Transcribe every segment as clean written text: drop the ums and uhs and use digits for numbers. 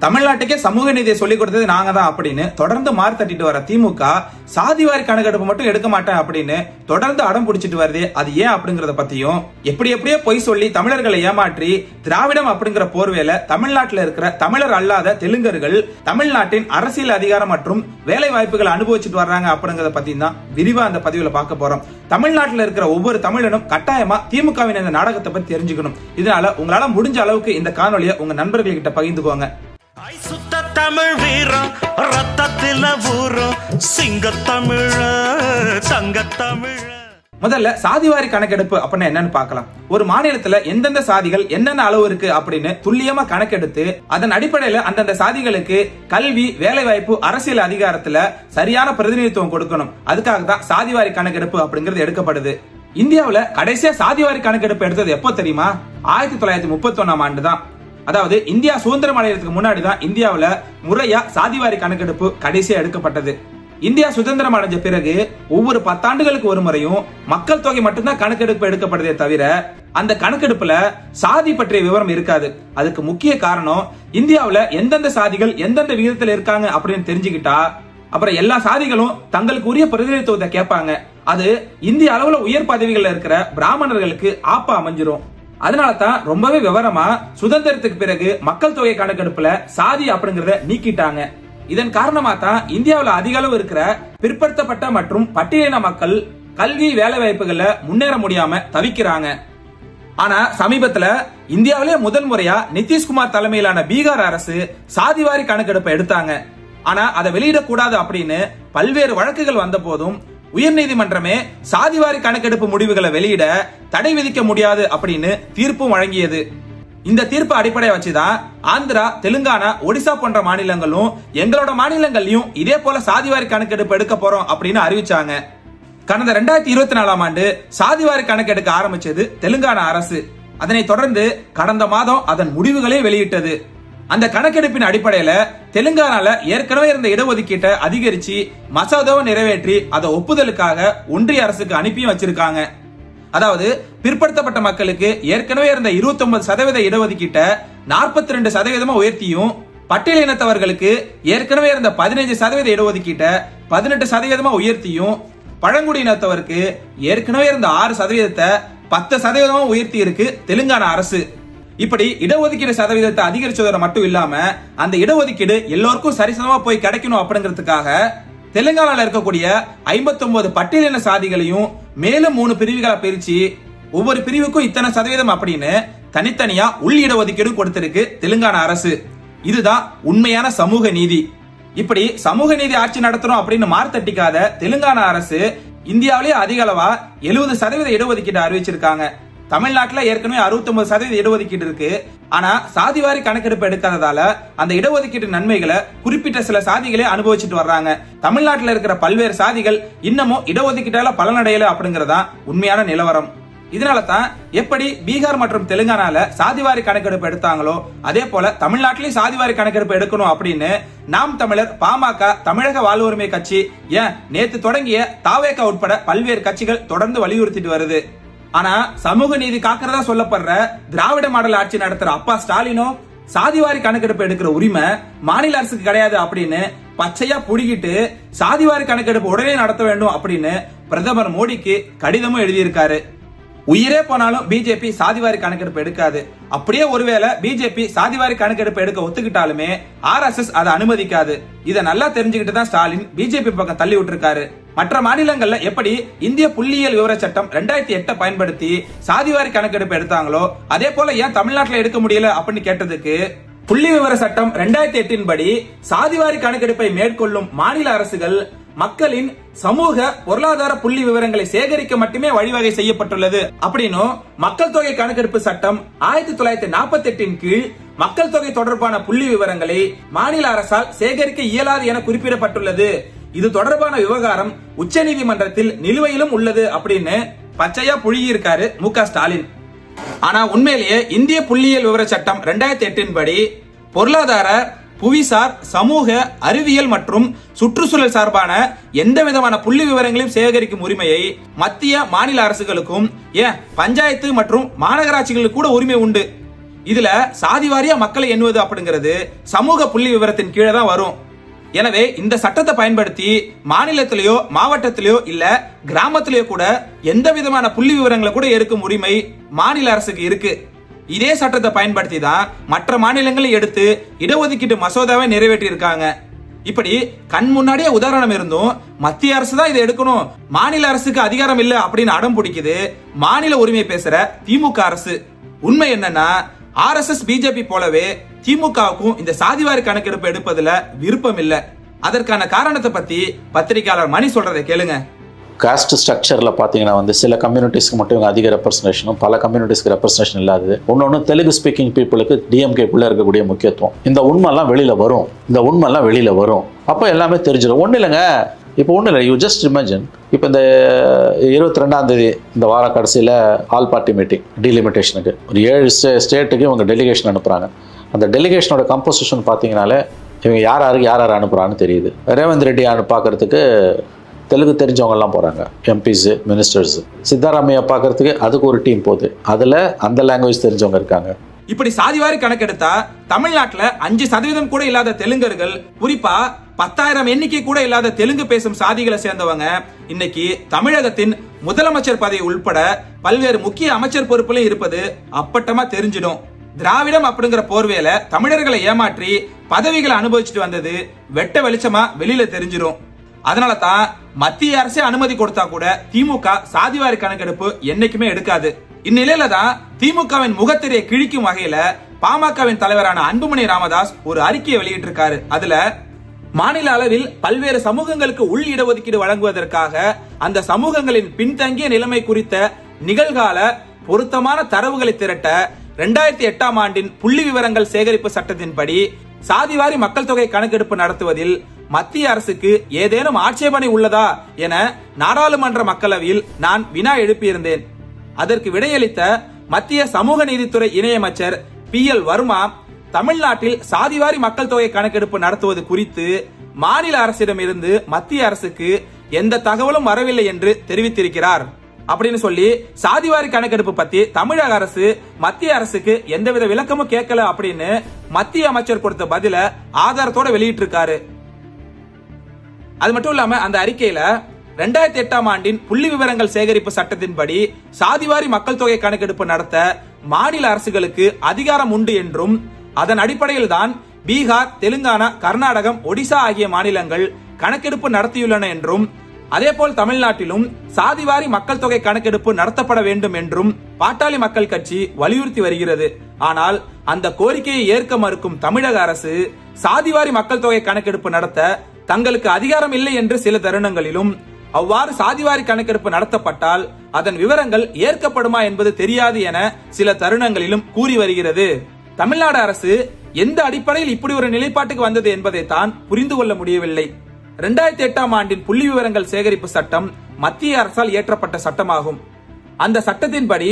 தமிழ்நாட்டுக்கே சமூக நீதியை சொல்லிக் கொடுத்தது நாங்க தான் அப்படின்னு தொடர்ந்து மாறு தட்டிட்டு வர திமுக சாதிவாரி கணக்கெடுப்பு மட்டும் எடுக்க மாட்டேன் அப்படின்னு தொடர்ந்து அடம் பிடிச்சிட்டு வருது. அது ஏன் அப்படிங்கறத பத்தியும், எப்படியோ பொய் சொல்லி தமிழர்களை ஏமாற்றி திராவிடம் அப்படிங்கிற போர்வேல தமிழ்நாட்டில் இருக்கிற தமிழர் அல்லாத தெலுங்கர்கள் தமிழ்நாட்டின் அரசியல் அதிகாரம் மற்றும் வேலை வாய்ப்புகளை அனுபவிச்சுட்டு வர்றாங்க அப்படிங்கறத பத்தி தான் விரிவா அந்த பதிவுல பார்க்க போறோம். தமிழ்நாட்டில் இருக்கிற ஒவ்வொரு தமிழனும் கட்டாயமா திமுகவின் இந்த நாடகத்தை பத்தி தெரிஞ்சுக்கணும். இதனால உங்களால முடிஞ்ச அளவுக்கு இந்த காணொலியை உங்க நண்பர்கள் கிட்ட பகிர்ந்துக்கோங்க. சுத்த தமிழ் வீரம் ரத்தத்தில ஊரும் சிங்க தமிழ தங்க தமிழ. முதல்ல சாதிவாரி கணக்கெடுப்பு அப்படின்னா என்னன்னு பார்க்கலாம். ஒரு மாநிலத்துல எந்தெந்த சாதிகள் என்னென்ன அளவு இருக்கு அப்படின்னு துல்லியமா கணக்கெடுத்து அதன் அடிப்படையில அந்தந்த சாதிகளுக்கு கல்வி, வேலை வாய்ப்பு, அரசியல் அதிகாரத்துல சரியான பிரதிநிதித்துவம் கொடுக்கணும். அதுக்காக தான் சாதிவாரி கணக்கெடுப்பு அப்படிங்கிறது எடுக்கப்படுது. இந்தியாவுல கடைசியா சாதிவாரி கணக்கெடுப்பு எடுத்தது எப்போ தெரியுமா? 1931ஆம் ஆண்டு தான். அதாவது இந்தியா சுதந்திரம் அடைகிறதுக்கு முன்னாடி தான் இந்தியாவுல முறையா சாதிவாரி கணக்கெடுப்பு கடைசியா எடுக்கப்பட்டது. இந்தியா சுதந்திரம் அடைஞ்ச பிறகு ஒவ்வொரு 10 ஆண்டுகளுக்கு ஒரு முறையும் மக்கள் தொகை மட்டும்தான் கணக்கெடுப்பு எடுக்கப்படுதே தவிர அந்த கணக்கெடுப்புல சாதி பற்றிய விவரம் இருக்காது. அதுக்கு முக்கிய காரணம், இந்தியாவுல எந்தெந்த சாதிகள் எந்தெந்த விகிதத்தில் இருக்காங்க அப்படின்னு தெரிஞ்சுக்கிட்டா அப்புறம் எல்லா சாதிகளும் தங்களுக்கு உரிய பிரதிநிதித்துவத்தை கேட்பாங்க. அது இந்திய அளவுல உயர் பதவிகள் இருக்கிற பிராமணர்களுக்கு ஆப்பா அமைஞ்சிரும். அதனால தான் ரொம்பவே விவரமா சுதந்திரத்துக்கு பிறகு மக்கள் தொகை கணக்கெடுப்புல சாதி அப்படிங்கறத நீக்கிட்டாங்க. இதன் காரணமா தான் இந்தியாவில் அதிக அளவு இருக்கிற பிற்படுத்தப்பட்ட மற்றும் பட்டியலின மக்கள் கல்வி, வேலை வாய்ப்புகள்ல முன்னேற முடியாம தவிக்கிறாங்க. ஆனா சமீபத்துல இந்தியாவிலே முதல் முறையா நிதிஷ்குமார் தலைமையிலான பீகார் அரசு சாதிவாரி கணக்கெடுப்பை எடுத்தாங்க. ஆனா அதை வெளியிடக்கூடாது அப்படின்னு பல்வேறு வழக்குகள் வந்த போதும் உயர்நீதிமன்றமே சாதிவாரி கணக்கெடுப்பு முடிவுகளை வெளியிட தடை விதிக்க முடியாது அப்படின்னு தீர்ப்பும் வழங்கியது. இந்த தீர்ப்பு அடிப்படையை வச்சுதான் ஆந்திரா, தெலுங்கானா, ஒடிசா போன்ற மாநிலங்களும் எங்களோட மாநிலங்களையும் இதே போல சாதிவாரி கணக்கெடுப்பு எடுக்க போறோம் அப்படின்னு அறிவிச்சாங்க. கடந்த 2024ஆம் ஆண்டு சாதிவாரி கணக்கெடுக்க ஆரம்பிச்சது தெலுங்கானா அரசு. அதனை தொடர்ந்து கடந்த மாதம் அதன் முடிவுகளை வெளியிட்டது. அந்த கணக்கெடுப்பின் அடிப்படையில தெலுங்கானால ஏற்கனவே இருந்த இடஒதுக்கீட்டை அதிகரிச்சு மசோதாவை நிறைவேற்றி அதை ஒப்புதலுக்காக ஒன்றிய அரசுக்கு அனுப்பியும் வச்சிருக்காங்க. அதாவது பிற்படுத்தப்பட்ட மக்களுக்கு ஏற்கனவே இருந்த 29% இடஒதுக்கீட்டை 42% உயர்த்தியும், பட்டியலினத்தவர்களுக்கு ஏற்கனவே இருந்த 15% இடஒதுக்கீட்டை 18% உயர்த்தியும், பழங்குடியினத்தவருக்கு ஏற்கனவே இருந்த 6% 10% உயர்த்தி இருக்கு தெலுங்கானா அரசு. இப்படி இடஒதுக்கீடு சதவீதத்தை அதிகரிச்சதோட மட்டும் இல்லாம அந்த இடஒதுக்கீடு எல்லோருக்கும் சரிசமமா போய் கிடைக்கணும் அப்படிங்கிறதுக்காக தெலுங்கானால இருக்கக்கூடிய 59 பட்டியலின சாதிகளையும் மேலும் 3 பிரிவுகளா பிரிச்சு ஒவ்வொரு பிரிவுக்கும் இத்தனை சதவீதம் அப்படின்னு தனித்தனியா உள் இடஒதுக்கீடு கொடுத்திருக்கு தெலுங்கானா அரசு. இதுதான் உண்மையான சமூக நீதி. இப்படி சமூக நீதி ஆட்சி நடத்துறோம் அப்படின்னு மார்த்தட்டிக்காத தெலுங்கானா அரசு இந்தியாவிலேயே அதிக அளவா 70% இடஒதுக்கீடு அறிவிச்சிருக்காங்க. தமிழ்நாட்டுல ஏற்கனவே 69% இடஒதுக்கீடு இருக்கு. ஆனா சாதிவாரி கணக்கெடுப்பு எடுக்காததால அந்த இடஒதுக்கீட்டு நன்மைகளை குறிப்பிட்ட சில சாதிகளே அனுபவிச்சுட்டு வர்றாங்க. தமிழ்நாட்டில் இருக்கிற பல்வேறு சாதிகள் இன்னமும் இடஒதுக்கீட்டால பலனடையல அப்படிங்கறதா உண்மையான நிலவரம். இதனால தான் எப்படி பீகார் மற்றும் தெலுங்கானால சாதிவாரி கணக்கெடுப்பு எடுத்தாங்களோ அதே போல தமிழ்நாட்டிலேயும் சாதிவாரி கணக்கெடுப்பு எடுக்கணும் அப்படின்னு நாம் தமிழர், பாமக, தமிழக வாழ்வுரிமை கட்சி, ஏன் நேத்து தொடங்கிய தாவேகா உட்பட பல்வேறு கட்சிகள் தொடர்ந்து வலியுறுத்திட்டு வருது. ஆனா சமூக நீதி காக்கிறதா சொல்லப்படுற திராவிட மாடல் ஆட்சி நடத்துற அப்பா ஸ்டாலினோ சாதிவாரி கணக்கெடுப்பு எடுக்கிற உரிமை மாநில அரசுக்கு கிடையாது அப்படின்னு பச்சையா புடிக்கிட்டு சாதிவாரி கணக்கெடுப்பு உடனே நடத்த வேண்டும் அப்படின்னு பிரதமர் மோடிக்கு கடிதமும் எழுதியிருக்காரு. உயிரே போனாலும் பிஜேபி சாதிவாரி கணக்கெடுப்பு எடுக்காது. அப்படியே ஒருவேளை பிஜேபி சாதிவாரி கணக்கெடுப்பு எடுக்க ஒத்துக்கிட்டாலுமே RSS அதை அனுமதிக்காது. இதை நல்லா தெரிஞ்சுக்கிட்டு தான் ஸ்டாலின் பிஜேபி பக்கம் தள்ளி விட்டுருக்காரு. மற்ற மாநிலங்கள்ல எப்படி இந்திய புள்ளியியல் விவர சட்டம் 2008 பயன்படுத்தி சாதிவாரி கணக்கெடுப்பு எடுத்தாங்களோ அதே போல ஏன் தமிழ்நாட்டில் எடுக்க முடியல அப்படின்னு கேட்டதுக்கு, புள்ளி விவர சட்டம் 2008 படி சாதிவாரி கணக்கெடுப்பை மேற்கொள்ளும் மாநில அரசுகள் மக்களின் சமூக பொருளாதார புள்ளி விவரங்களை சேகரிக்க மட்டுமே வழிவகை செய்யப்பட்டுள்ளது அப்படின்னு மக்கள் தொகை கணக்கெடுப்பு சட்டம் 1948 கீழ் மக்கள் தொகை தொடர்பான புள்ளி விவரங்களை மாநில அரசால் சேகரிக்க இயலாது என குறிப்பிடப்பட்டுள்ளது. இது தொடர்பான விவகாரம் உச்சநீதிமன்றத்தில் நிலுவையிலும் உள்ளது அப்படின்னு பச்சையா புழுகியிருக்காரு மு.க. ஸ்டாலின். ஆனா உண்மையிலேயே இந்திய புள்ளியியல் விவர சட்டம் 2008 படி பொருளாதார, புவிசார், சமூக, அறிவியல் மற்றும் சுற்றுச்சூழல் சார்பான எந்த விதமான புள்ளி விவரங்களையும் சேகரிக்கும் உரிமையை மத்திய, மாநில அரசுகளுக்கும் ஏன் பஞ்சாயத்து மற்றும் மாநகராட்சிகளுக்கு கூட உரிமை உண்டு. இதுல சாதிவாரியா மக்களை எண்ணுவது அப்படிங்கிறது சமூக புள்ளி விவரத்தின் கீழே தான் வரும். எனவே இந்த சட்டத்தை பயன்படுத்தி மாநிலத்திலேயோ மாவட்டத்திலேயோ இல்ல கிராமத்திலேயோ கூட எந்த விதமான புள்ளி விவரங்களை கூட எடுக்கும் உரிமை மாநில அரசுக்கு இருக்கு. இதே சட்டத்தை பயன்படுத்தி தான் மற்ற மாநிலங்களை எடுத்து இடஒதுக்கீட்டு மசோதாவை நிறைவேற்றி இருக்காங்க. இப்படி கண் முன்னாடியே உதாரணம் இருந்தும் மத்திய அரசு தான் இதை எடுக்கணும், மாநில அரசுக்கு அதிகாரம் இல்ல அப்படின்னு அடம் பிடிக்குது மாநில உரிமை பேசுற திமுக அரசு. உண்மை என்னன்னா RSS பிஜேபி போலவே திமுகவுக்கும் இந்த சாதிவாரி கணக்கெடுப்பு எடுப்பதுல விருப்பம் இல்ல. அதற்கான காரணத்தை பத்தி பத்திரிகையாளர் மணி சொல்றதை கேளுங்க. காஸ்ட் ஸ்ட்ரக்சரில் பார்த்தீங்கன்னா சில கம்யூனிட்டிஸ்க்கு மட்டும் இவங்க அதிக ரெப்ரஸன்டேஷனும் பல கம்யூனிட்டிஸ்க்கு ரெப்ரஸன்டேஷன் இல்லாது. ஒன்று தெலுங்கு ஸ்பீக்கிங் பீப்புளுக்கு DMK-க்குள்ளே இருக்கக்கூடிய முக்கியத்துவம். இந்த உண்மைலாம் வெளியில் வரும். அப்போ எல்லாமே தெரிஞ்சிடும். ஒன்றும் இல்லைங்க, இப்போ ஒன்றும் இல்லை, யூ ஜஸ்ட் இமேஜின். இப்போ இந்த 22ஆம் தேதி இந்த வார கடைசியில் ஆல் பார்ட்டி மீட்டிங் டீலிமிட்டேஷனுக்கு ஒரு 7 ஸ்டேட்டுக்கு இவங்க டெலிகேஷன் அனுப்புகிறாங்க. அந்த டெலிகேஷனோட கம்போசிஷன் பார்த்தீங்கனாலே இவங்க யார் அனுப்புகிறான்னு தெரியுது. ரேவந்த் ரெட்டி பார்க்கறதுக்கு தெலுங்கு தெரிஞ்சவங்கெல்லாம் போகிறாங்க, MPs மினிஸ்டர்ஸ். சித்தாராமையா பார்க்கறதுக்கு அதுக்கு ஒரு டீம் போகுது, அதில் அந்த லாங்குவேஜ் தெரிஞ்சவங்க இருக்காங்க. இப்படி சாதிவாரி கணக்கெடுத்தா தமிழ்நாட்டுல 5% கூட இல்லாத தெலுங்கர்கள், குறிப்பா 10,000 எண்ணிக்கை கூட இல்லாத தெலுங்கு பேசும் சாதிகளை சேர்ந்தவங்க இன்னைக்கு தமிழகத்தின் முதலமைச்சர் பதவி உள்பட பல்வேறு முக்கிய அமைச்சர் பொறுப்புல இருப்பது அப்பட்டமா தெரிஞ்சிடும். திராவிடம் அப்படிங்கிற போர்வேல தமிழர்களை ஏமாற்றி பதவிகளை அனுபவிச்சுட்டு வந்தது வெட்ட வெளிச்சமா வெளியில தெரிஞ்சிடும். அதனால தான் மத்திய அரசே அனுமதி கொடுத்தா கூட திமுக சாதிவாரி கணக்கெடுப்பு என்னைக்குமே எடுக்காது. இந்நிலையில தான் திமுகவின் முகத்திரையை கிழிக்கும் வகையில பாமகவின் தலைவரான அன்புமணி ராமதாஸ் ஒரு அறிக்கையை வெளியிட்டிருக்காரு. அதுல மாநில அளவில் பல்வேறு சமூகங்களுக்கு உள் இடஒதுக்கீடு வழங்குவதற்காக அந்த சமூகங்களின் பின்தங்கிய நிலைமை குறித்த நிகழ்கால பொருத்தமான தரவுகளை திரட்ட 2008ஆம் ஆண்டின் புள்ளி விவரங்கள் சேகரிப்பு சட்டத்தின்படி சாதிவாரி மக்கள் தொகை கணக்கெடுப்பு நடத்துவதில் மத்திய அரசுக்கு ஏதேனும் ஆட்சேபனை உள்ளதா என நாடாளுமன்ற மக்களவையில் நான் வினா எழுப்பியிருந்தேன். அதற்கு விடையளித்த மத்திய சமூக நீதித்துறை இணையமைச்சர் PL வர்மா தமிழ்நாட்டில் சாதிவாரி மக்கள் தொகை கணக்கெடுப்பு நடத்துவது குறித்து மாநில அரசிடமிருந்து மத்திய அரசுக்கு எந்த தகவலும் வரவில்லை என்று தெரிவித்திருக்கிறார். அப்படின்னு சொல்லி சாதிவாரி கணக்கெடுப்பு பத்தி தமிழக அரசு மத்திய அரசுக்கு எந்தவித விளக்கமும் கேட்கல அப்படின்னு மத்திய அமைச்சர் கொடுத்த பதில ஆதாரத்தோட வெளியிட்டிருக்காரு. அது மட்டும் இல்லாம அந்த அறிக்கையில 2008ஆம் ஆண்டின் புள்ளி விவரங்கள் சேகரிப்பு சட்டத்தின்படி சாதிவாரி மக்கள் தொகை கணக்கெடுப்பு நடத்த மாநில அரசுகளுக்கு அதிகாரம் உண்டு என்றும் அதன் அடிப்படையில் தான் பீகார், தெலுங்கானா, கர்நாடகம், ஒடிசா ஆகிய மாநிலங்கள் கணக்கெடுப்பு நடத்தியுள்ளன என்றும் அதேபோல் தமிழ்நாட்டிலும் சாதிவாரி மக்கள் தொகை கணக்கெடுப்பு நடத்தப்பட வேண்டும் என்றும் பாட்டாளி மக்கள் கட்சி வலியுறுத்தி வருகிறது. ஆனால் அந்த கோரிக்கையை ஏற்க மறுக்கும் தமிழக அரசு சாதிவாரி மக்கள் தொகை கணக்கெடுப்பு நடத்த தங்களுக்கு அதிகாரம் இல்லை என்று சில தருணங்களிலும், அவ்வாறு சாதிவாரி கணக்கெடுப்பு நடத்தப்பட்டால் அதன் விவரங்கள் ஏற்கப்படுமா என்பது தெரியாது என சில தருணங்களிலும் கூறி வருகிறது. தமிழ்நாடு அரசு எந்த அடிப்படையில் இப்படி ஒரு நிலைப்பாட்டுக்கு வந்தது என்பதை தான் புரிந்து கொள்ள முடியவில்லை. 2008ஆம் ஆண்டின் புள்ளி விவரங்கள் சேகரிப்பு சட்டம் மத்திய அரசால் இயற்றப்பட்ட சட்டமாகும். அந்த சட்டத்தின்படி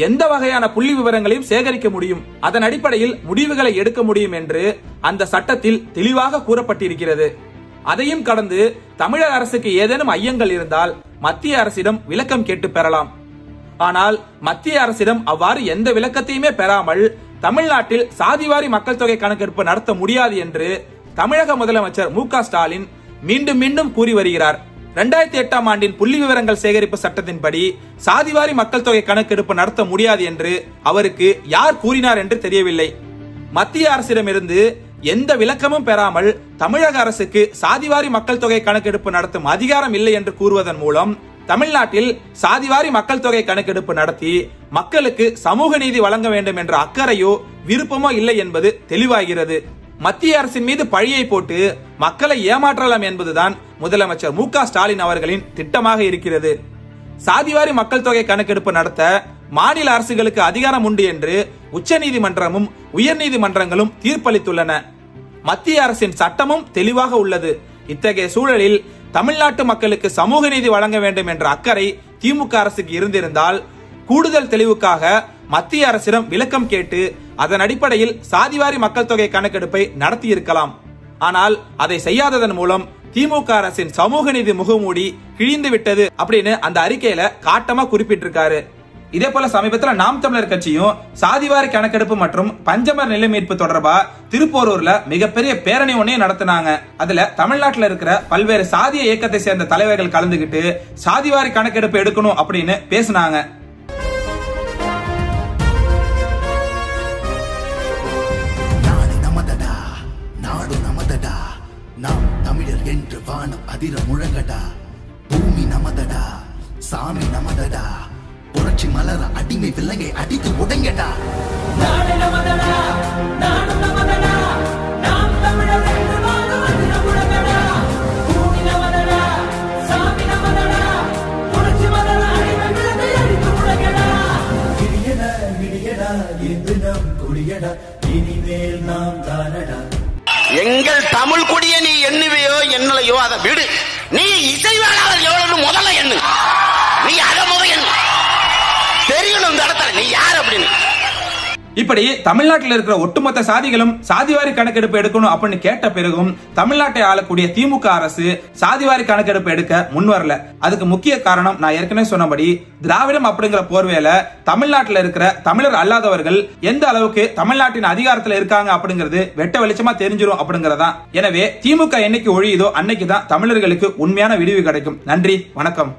எந்த வகையான புள்ளி விவரங்களையும் சேகரிக்க முடியும், அதன் அடிப்படையில் முடிவுகளை எடுக்க முடியும் என்று அந்த சட்டத்தில் தெளிவாக கூறப்பட்டிருக்கிறது. அதையும் கடந்து தமிழக அரசுக்கு ஏதேனும் ஐயங்கள் இருந்தால் மத்திய அரசிடம் விளக்கம் கேட்டு பெறலாம். ஆனால் மத்திய அரசிடம் அவ்வாறு எந்த விளக்கத்தையுமே பெறாமல் தமிழ்நாட்டில் சாதிவாரி மக்கள் தொகை கணக்கெடுப்பு நடத்த முடியாது என்று தமிழக முதலமைச்சர் MK ஸ்டாலின் மீண்டும் மீண்டும் கூறி வருகிறார். 2008ஆம் ஆண்டின் புள்ளி விவரங்கள் சேகரிப்பு சட்டத்தின்படி சாதிவாரி மக்கள் தொகை கணக்கெடுப்பு நடத்த முடியாது என்று அவருக்கு யார் கூறினார் என்று தெரியவில்லை. மத்திய அரசிடமிருந்து எந்த விளக்கமும் பெறாமல் தமிழக அரசுக்கு சாதிவாரி மக்கள் தொகை கணக்கெடுப்பு நடத்தும் அதிகாரம் இல்லை என்று கூறுவதன் மூலம் தமிழ்நாட்டில் சாதிவாரி மக்கள் தொகை கணக்கெடுப்பு நடத்தி மக்களுக்கு சமூக நீதி வழங்க வேண்டும் என்ற அக்கறையோ விருப்பமோ இல்லை என்பது தெளிவாகிறது. மத்திய அரசின் மீது பழியை போட்டு மக்களை ஏமாற்றலாம் என்பதுதான் முதலமைச்சர் MK ஸ்டாலின் அவர்களின் திட்டமாக இருக்கிறது. சாதிவாரி மக்கள் தொகை கணக்கெடுப்பு நடத்த மாநில அரசுகளுக்கு அதிகாரம் உண்டு என்று உச்சநீதிமன்றமும் உயர்நீதிமன்றங்களும் தீர்ப்பளித்துள்ளன. மத்திய அரசின் சட்டமும் தெளிவாக உள்ளது. இத்தகைய சூழலில் தமிழ்நாட்டு மக்களுக்கு சமூக நீதி வழங்க வேண்டும் என்ற அக்கறை திமுக அரசுக்கு இருந்திருந்தால் கூடுதல் தெளிவுக்காக மத்திய அரசிடம் விளக்கம் கேட்டு அதன் அடிப்படையில் சாதிவாரி மக்கள் தொகை கணக்கெடுப்பை நடத்தி இருக்கலாம். ஆனால் அதை செய்யாததன் மூலம் திமுக அரசின் சமூக நீதி முகமூடி கிழிந்து விட்டது அப்படின்னு அந்த அறிக்கையில காட்டமா குறிப்பிட்டிருக்காரு. இதே போல சமீபத்துல நாம் தமிழர் கட்சியும் சாதிவாரி கணக்கெடுப்பு மற்றும் பஞ்சமர் நில மீட்பு தொடர்பா திருப்போரூர்ல மிகப்பெரிய பேரணி ஒன்னையும் நடத்தினாங்க. அதுல தமிழ்நாட்டில் இருக்கிற பல்வேறு சாதிய இயக்கத்தை சேர்ந்த தலைவர்கள் கலந்துகிட்டு சாதிவாரி கணக்கெடுப்பு எடுக்கணும் அப்படின்னு பேசினாங்க. என்று வானம் அதிர முழங்கடா, பூமி நமதடா, சாமி நமதடா, புரட்சி மலர அடிமை விலங்கை அடித்து உடைங்கடா. நாடு நமதடா, நாடு நமதடா, நாம் தமிழர் என்று வானம் அதிர முழங்கடா, பூமி நமதடா, சாமி நமதடா, புரட்சி மலர அடிமை விலங்கை அடித்து உடைங்கடா. இடியடா இடியடா என்று நம் கொடியடா, இனிமேல் நாம் தானடா. எங்கள் தமிழ் கொடியை நீ எண்ணுவையோ எண்ணலையோ அதை விடு. நீ இசைவாளர் எவ்வளவு முதல்ல எண்ணு. நீ அதை முதல் எண்ணு. தெரியணும் இந்த இடத்துல நீ யார் அப்படின்னு. இப்படி தமிழ்நாட்டில் இருக்கிற ஒட்டுமொத்த சாதிகளும் சாதிவாரி கணக்கெடுப்பு எடுக்கணும் அப்படின்னு கேட்ட பிறகும் தமிழ்நாட்டை ஆளக்கூடிய திமுக அரசு சாதிவாரி கணக்கெடுப்பு எடுக்க முன் வரல. அதுக்கு முக்கிய காரணம் நான் ஏற்கனவே சொன்னபடி திராவிடம் அப்படிங்கிற போர்வையில தமிழ்நாட்டில் இருக்கிற தமிழர் அல்லாதவர்கள் எந்த அளவுக்கு தமிழ்நாட்டின் அதிகாரத்தில் இருக்காங்க அப்படிங்கிறது வெட்ட வெளிச்சமா தெரிஞ்சிடும் அப்படிங்கறதா. எனவே திமுக என்னைக்கு ஒழியுதோ அன்னைக்குதான் தமிழர்களுக்கு உண்மையான விடிவு கிடைக்கும். நன்றி, வணக்கம்.